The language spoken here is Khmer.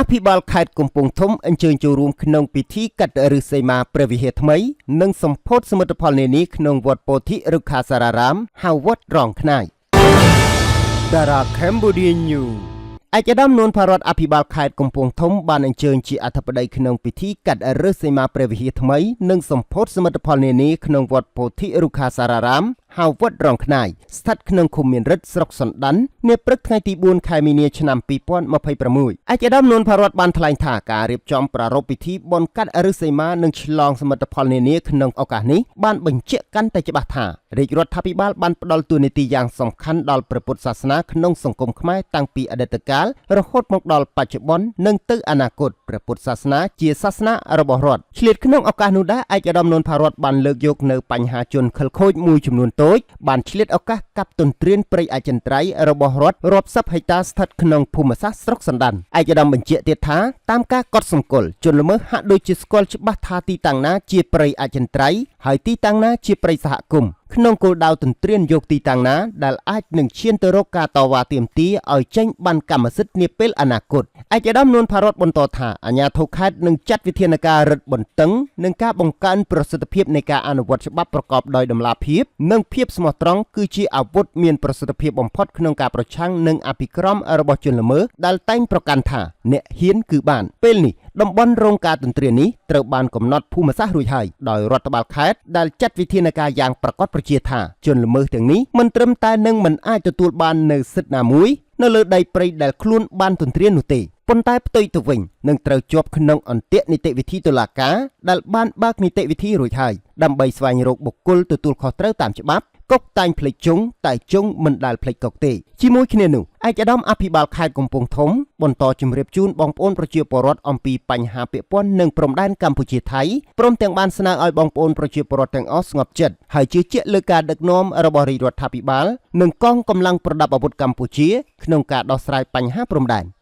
អភិបាលខេត្តកំពង់ធំអញ្ជើញចូលរួមក្នុងពិធីកាត់ឫស្សីមាព្រះវិហារថ្មីនិងសម្ពោធសមិទ្ធផលនានាក្នុងវត្តពោធិរុក្ខាសារារាមហៅវត្តរងខ្នាយតារា Cambodia News ឯកឧត្តមនួន ផារតអភិបាលខេត្តកំពង់ធំបានអញ្ជើញជាអធិបតីក្នុងពិធីកាត់ឫស្សីមាព្រះវិហារថ្មីនិងសម្ពោធសមិទ្ធផលនានាក្នុងវត្តពោធិរុក្ខាសារារាមហៅវត្តរងខ្នាយស្ថិតក្នុងឃុំមានរិទ្ធស្រុកសណ្ដាននាព្រឹកថ្ងៃទី4ខែមីនាឆ្នាំ2026ឯកឧត្តមនួន ផារតបានថ្លែងថាការរៀបចំប្រារព្ធពិធីបុណ្យកាត់ឫស្សីមានិងឆ្លងសមិទ្ធផលនានាក្នុងឱកាសនេះបានបញ្ជាក់កាន់តែច្បាស់ថារាជរដ្ឋាភិបាលបានផ្ដល់តួនាទីយ៉ាងសំខាន់ដល់ព្រះពុទ្ធសាសនាក្នុងសង្គមខ្មែរតាំងពីអតីតកាលរហូតមកដល់បច្ចុប្បន្ននិងទៅអនាគតព្រះពុទ្ធសាសនាជាសាសនារបស់រដ្ឋឆ្លៀតក្នុងឱកាសនោះដែរឯកឧត្តមនួន ផារតបានលើកយកនៅបញ្ហាជនខិលខូចមួយចំនួនតូចបានឆ្លៀតឱកាសកាប់ទន្ទ្រានព្រៃអចិន្ត្រៃយ៍របស់រដ្ឋរាប់សិបហិកតាស្ថិតក្នុងភូមិសាស្ត្រស្រុកសណ្ដានឯកឧត្តមបញ្ជាក់ទៀតថាតាមការកត់សម្គាល់ជនល្មើសហាក់ដូចជាស្គាល់ច្បាស់ថាទីតាំងណាជាព្រៃអចិន្ត្រៃយ៍ហើយទីតាំងណាជាព្រៃសហគមន៍ក្នុងគោលដៅទន្ទ្រានយកទីតាំងណាដែលអាចនឹងឈានទៅរកការតវ៉ាទាមទារឲ្យចេញបានកម្មសិទ្ធិនាពេលអនាគតឯកឧត្តមនួន ផារតបន្តថាអាជ្ញាធរខេត្តនឹងចាត់វិធានការរឹតបន្តឹងនិងការបង្កើនប្រសិទ្ធភាពនៃការអនុវត្តច្បាប់ប្រកបដោយតម្លាភាពនិងភាពស្មោះត្រង់គឺជាអាវុធមានប្រសិទ្ធភាពបំផុតក្នុងការប្រឆាំងនឹងអភិក្រមរបស់ជនល្មើសដែលតែងប្រកាន់ថាអ្នកហ៊ានគឺបានពេលនេះតំបន់រងការទន្ទ្រាននេះត្រូវបានកំណត់ភូមិសាស្ត្ររួចហើយដោយរដ្ឋបាលខេត្តដែលចាត់វិធានការយ៉ាងប្រកបប្រជាថាជនល្មើសទាំងនេះមិនត្រឹមតែនឹងមិនអាចទទួលបាននូវសិទ្ធិណាមួយនៅលើដីព្រៃដែលខ្លួនបានទន្ទ្រាននោះទេប៉ុន្តែផ្ទុយទៅវិញនឹងត្រូវជាប់ក្នុងអន្ទាក់នីតិវិធីតុលាការដែលបានបើកនីតិវិធីរួចហើយដើម្បីស្វែងរកបុគ្គលទទួលខុសត្រូវតាមច្បាប់កុកតែងភ្លេចជង់តែជង់មិនដែលភ្លេចកុកទេជាមួយគ្នានោះឯកឧត្តមអភិបាលខេត្តកំពង់ធំបន្តជម្រាបជូនបងប្អូនប្រជាពលរដ្ឋអំពីបញ្ហាពាក់ព័ន្ធនឹងព្រំដែនកម្ពុជាថៃព្រមទាំងបានស្នើឲ្យបងប្អូនប្រជាពលរដ្ឋទាំងអស់ស្ងប់ចិត្តហើយជឿជាក់លើការដឹកនាំរបស់រាជរដ្ឋាភិបាលនិងកងកម្លាំងប្រដាប់អាវុធកម្ពុជាក្នុងការដោះស្រាយបញ្ហាព្រំដែន